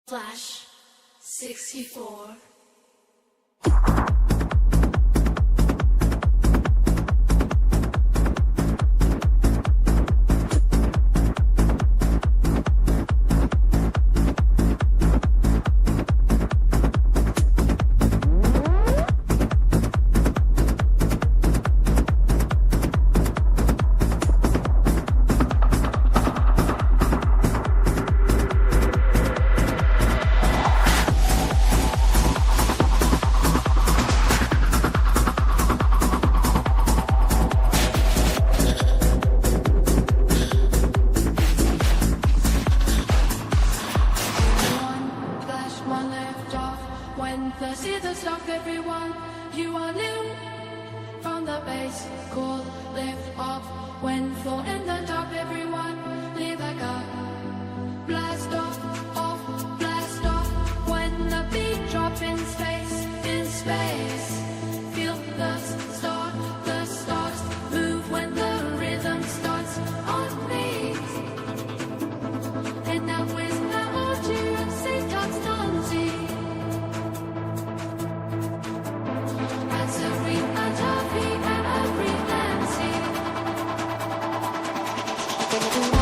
Flash 64. When the seasons stop, everyone, you are new. From the base, cool, lift off. When full in the top, everyone, leave like a blast off, blast off. When the beat drop in space, feel the stars move when the rhythm starts on me. And now is the orgy, say talks non-see. Every fancy.